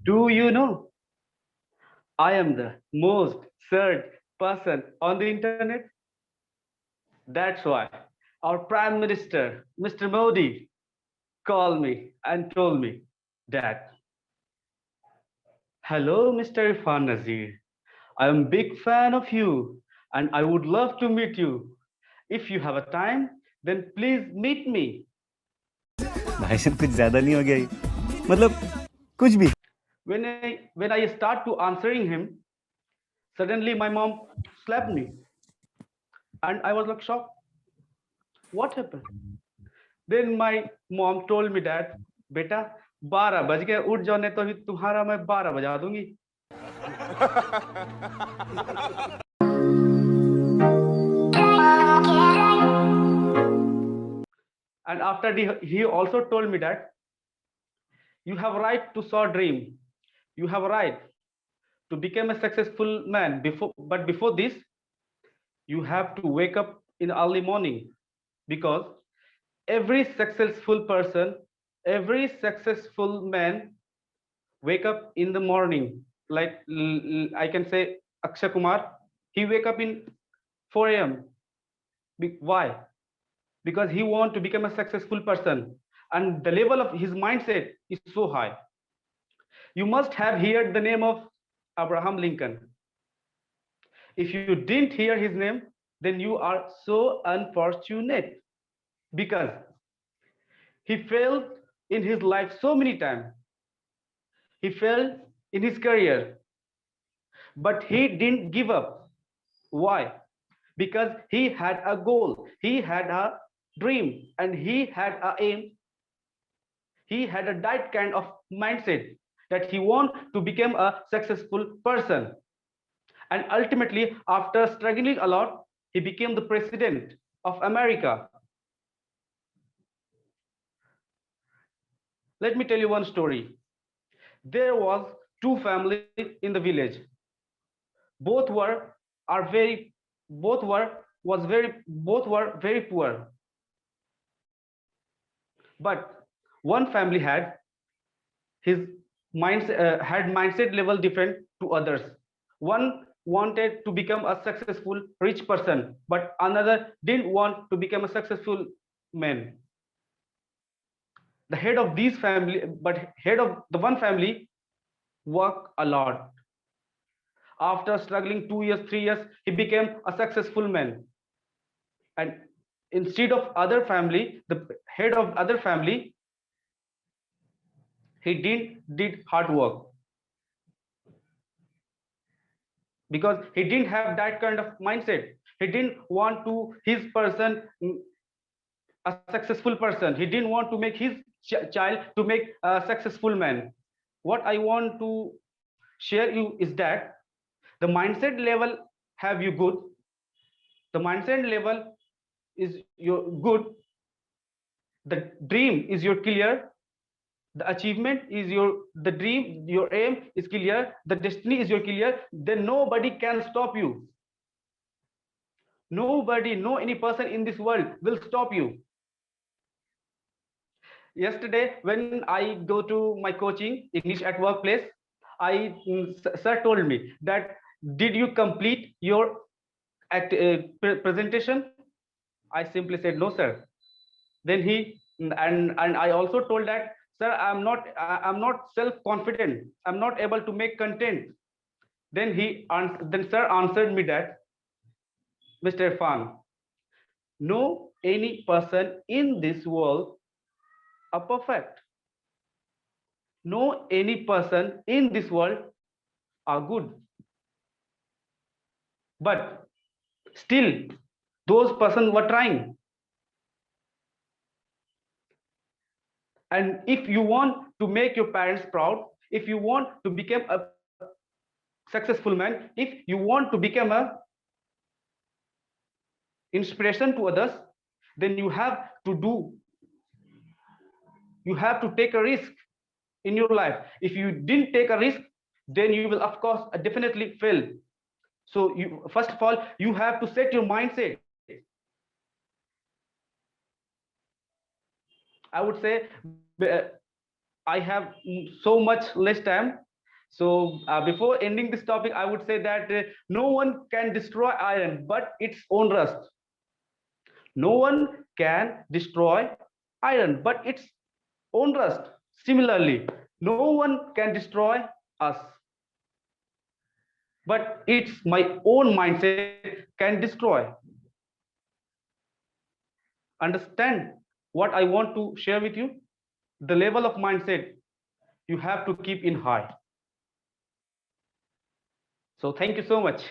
Do you know I am the most searched person on the internet? That's why our Prime Minister, Mr. Modi, called me and told me that, hello, Mr. Irfan Nazir. I am big fan of you and I would love to meet you. If you have a time, then please meet me. भाई साहब कुछ ज्यादा नहीं हो गया ये? मतलब कुछ भी. When I start to answering him, suddenly my mom slapped me and I was like shocked. What happened? Then my mom told me that, बेटा 12 बज गए, उठ जाओ, नहीं तो अभी तुम्हारा मैं 12 बजा दूंगी. And after he also told me that you have a right to soar dream. You have a right to become a successful man. Before this, you have to wake up in early morning because every successful person, every successful man wake up in the morning. Like I can say Akshay Kumar, he wake up in 4 a.m. Why? Because he want to become a successful person and the level of his mindset is so high. You must have heard the name of Abraham Lincoln. If you didn't hear his name, then you are so unfortunate because he failed in his life so many times. He failed in his career, but he didn't give up. Why? Because he had a goal, he had a dream, and he had a aim. He had a that kind of mindset that he want to become a successful person. And ultimately, after struggling a lot, he became the president of America. Let me tell you one story. There was two families in the village. Both were are very both were was very both were very poor. But one family his had mindset level different to others. One wanted to become a successful rich person, but another didn't want to become a successful man. The head of these family, but head of the one family worked a lot. After struggling 2 years, 3 years, he became a successful man. And instead of other family, the head of other family, he did hard work because he didn't have that kind of mindset. He didn't want to his person a successful person. He didn't want to make his child to make a successful man. What I want to share you is that the mindset level have you good. The mindset level is your good. The dream is your clear. The achievement is the dream, your aim is clear. The destiny is your clear. Then nobody can stop you. Nobody, no any person in this world will stop you. Yesterday, when I go to my coaching, English at workplace, sir told me that did you complete your presentation? I simply said no, sir. Then he and I also told that, sir, I'm not self confident. I'm not able to make content. Then sir answered me that, Mr. Irfan, no any person in this world are perfect. No any person in this world are good. But still, those persons were trying. And if you want to make your parents proud, if you want to become a successful man, if you want to become a inspiration to others, then you have to take a risk in your life. If you didn't take a risk, then you will of course definitely fail. So you first of all you have to set your mindset. I would say I have so much less time. So before ending this topic, I would say that no one can destroy iron but its own rust. No one can destroy iron but its own rust. Similarly, no one can destroy us, but it's my own mindset can destroy. Understand what I want to share with you? The level of mindset you have to keep in high. So thank you so much.